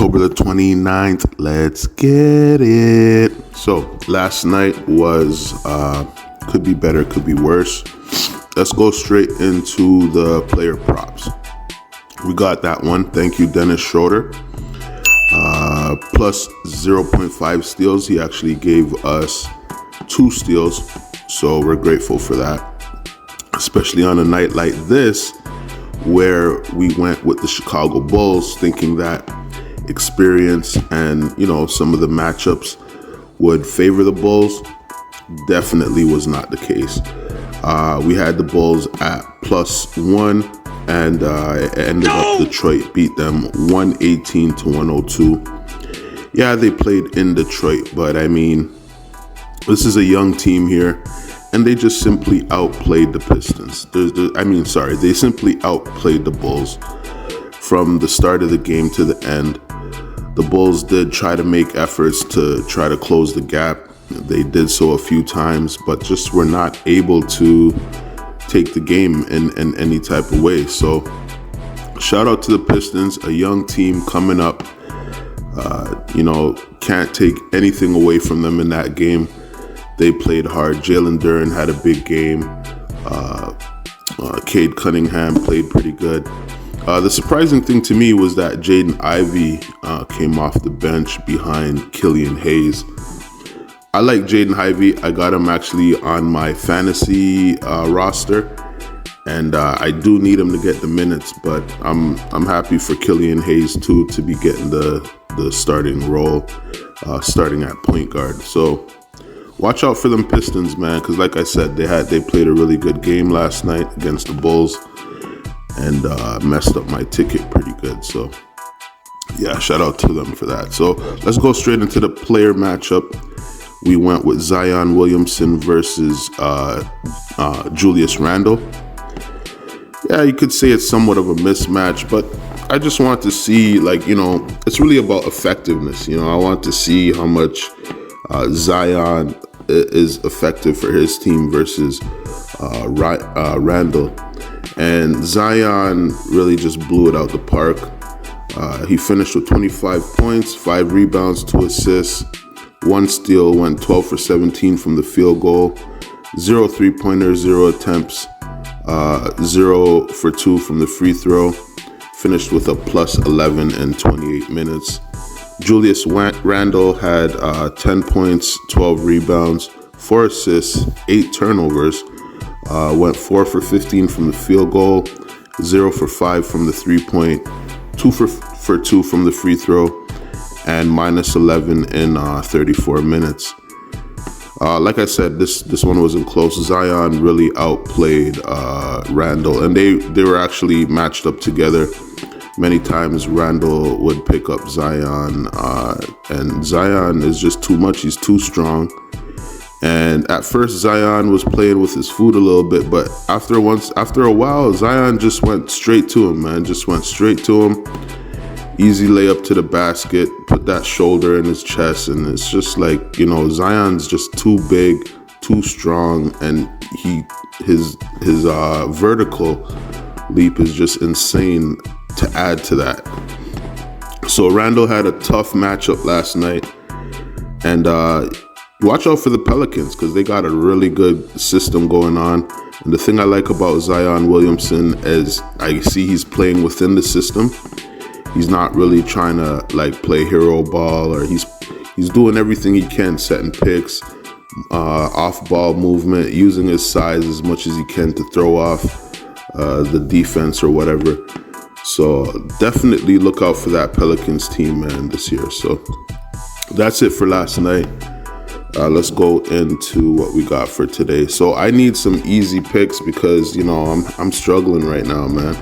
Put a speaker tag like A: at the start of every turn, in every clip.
A: October the 29th. Let's get it. So last night was could be better, could be worse. Let's go straight into the player props. We got that one. Thank you, Dennis Schroeder. Plus 0.5 steals. He actually gave us 2 steals, so we're grateful for that, especially on a night like this where we went with the Chicago Bulls thinking that experience and some of the matchups would favor the Bulls. Definitely was not the case. We had the Bulls at +1, and it ended up Detroit beat them 118 to 102. Yeah, they played in Detroit, but I mean, this is a young team here, and they just simply outplayed the Pistons. They simply outplayed the Bulls from the start of the game to the end. The Bulls did try to make efforts to try to close the gap. They did so a few times, but just were not able to take the game in any type of way. So shout out to the Pistons, a young team coming up. Can't take anything away from them in that game. They played hard. Jalen Duren had a big game. Cade Cunningham played pretty good. The surprising thing to me was that Jaden Ivey came off the bench behind Killian Hayes. I like Jaden Ivey. I got him actually on my fantasy roster, and I do need him to get the minutes, but I'm happy for Killian Hayes too to be getting the starting role, starting at point guard. So watch out for them Pistons, man, because like I said, they played a really good game last night against the Bulls, and messed up my ticket pretty good. So yeah, shout out to them for that. So let's go straight into the player matchup. We went with Zion Williamson versus Julius Randle. Yeah, you could say it's somewhat of a mismatch, but I just want to see, it's really about effectiveness. I want to see how much Zion is effective for his team versus Randle. And Zion really just blew it out the park. He finished with 25 points, 5 rebounds, 2 assists, 1 steal, went 12 for 17 from the field goal, 0 3-pointers, 0 attempts, 0 for 2 from the free throw, finished with a +11 in 28 minutes. Julius Randle had 10 points, 12 rebounds, 4 assists, 8 turnovers, went 4 for 15 from the field goal, 0 for 5 from the 3-point, 2 for 2 from the free throw, and -11 in 34 minutes. Like I said, this one wasn't close. Zion really outplayed Randle, and they were actually matched up together. Many times Randle would pick up Zion, and Zion is just too much. He's too strong. And at first Zion was playing with his foot a little bit, but after a while, Zion just went straight to him, man. Just went straight to him. Easy layup to the basket, put that shoulder in his chest, and it's just like, Zion's just too big, too strong, and his vertical leap is just insane to add to that. So Randle had a tough matchup last night, and watch out for the Pelicans because they got a really good system going on. And the thing I like about Zion Williamson is I see he's playing within the system. He's not really trying to play hero ball, or he's doing everything he can, setting picks, off ball movement, using his size as much as he can to throw off the defense or whatever. So definitely look out for that Pelicans team, man, this year. So that's it for last night. Let's go into what we got for today. So I need some easy picks because I'm struggling right now, man.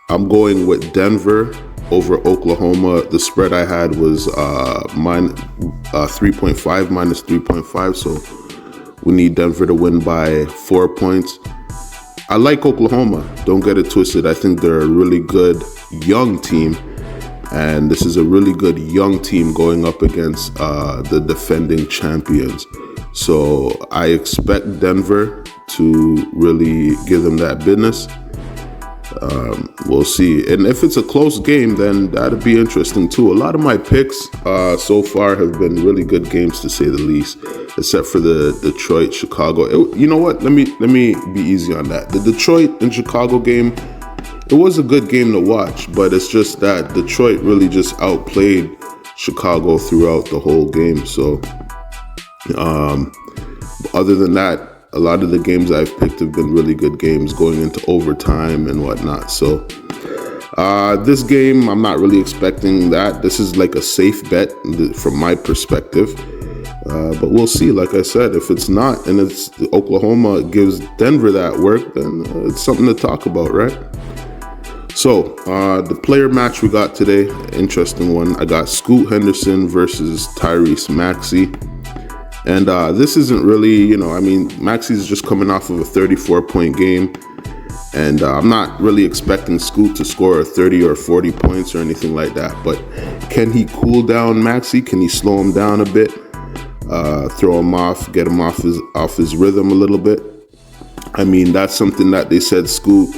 A: I'm going with Denver over Oklahoma. The spread I had was -3.5, -3.5. So we need Denver to win by 4 points. I like Oklahoma. Don't get it twisted. I think they're a really good young team. And this is a really good young team going up against the defending champions. So I expect Denver to really give them that business. We'll see. And if it's a close game, then that'd be interesting too. A lot of my picks so far have been really good games, to say the least, except for the Detroit Chicago. You know what? Let me be easy on that. The Detroit and Chicago game, it was a good game to watch, but it's just that Detroit really just outplayed Chicago throughout the whole game. So other than that, a lot of the games I've picked have been really good games going into overtime and whatnot. So this game, I'm not really expecting that. This is like a safe bet from my perspective. But we'll see. Like I said, if it's not, and it's Oklahoma gives Denver that work, then it's something to talk about, right? So the player match we got today, interesting one. I got Scoot Henderson versus Tyrese Maxey. And this isn't really, Maxey's just coming off of a 34-point game. And I'm not really expecting Scoot to score 30 or 40 points or anything like that. But can he cool down Maxey? Can he slow him down a bit? Throw him off, get him off his rhythm a little bit? I mean, that's something that they said Scoot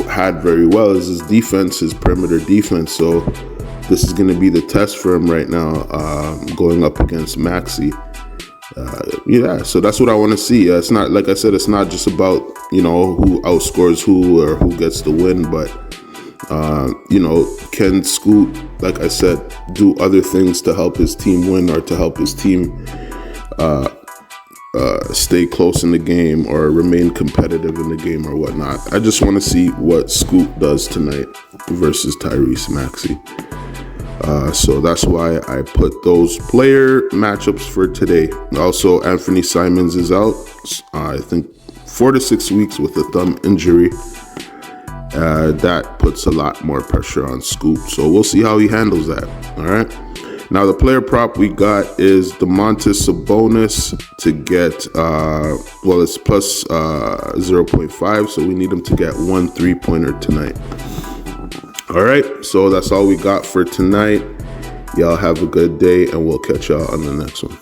A: had very well, is his defense, his perimeter defense. So this is going to be the test for him right now, going up against Maxey. So that's what I want to see. It's not, like I said, it's not just about, who outscores who or who gets the win, but, can Scoot, like I said, do other things to help his team win or to help his team stay close in the game or remain competitive in the game or whatnot. I just want to see what Scoot does tonight versus Tyrese Maxey. So that's why I put those player matchups for today. Also, Anthony Simons is out, I think 4 to 6 weeks with a thumb injury. That puts a lot more pressure on Scoot. So we'll see how he handles that. All right. Now, the player prop we got is Domantas Sabonis to get, it's plus 0.5. So we need him to get 1 3-pointer tonight. All right, so that's all we got for tonight. Y'all have a good day, and we'll catch y'all on the next one.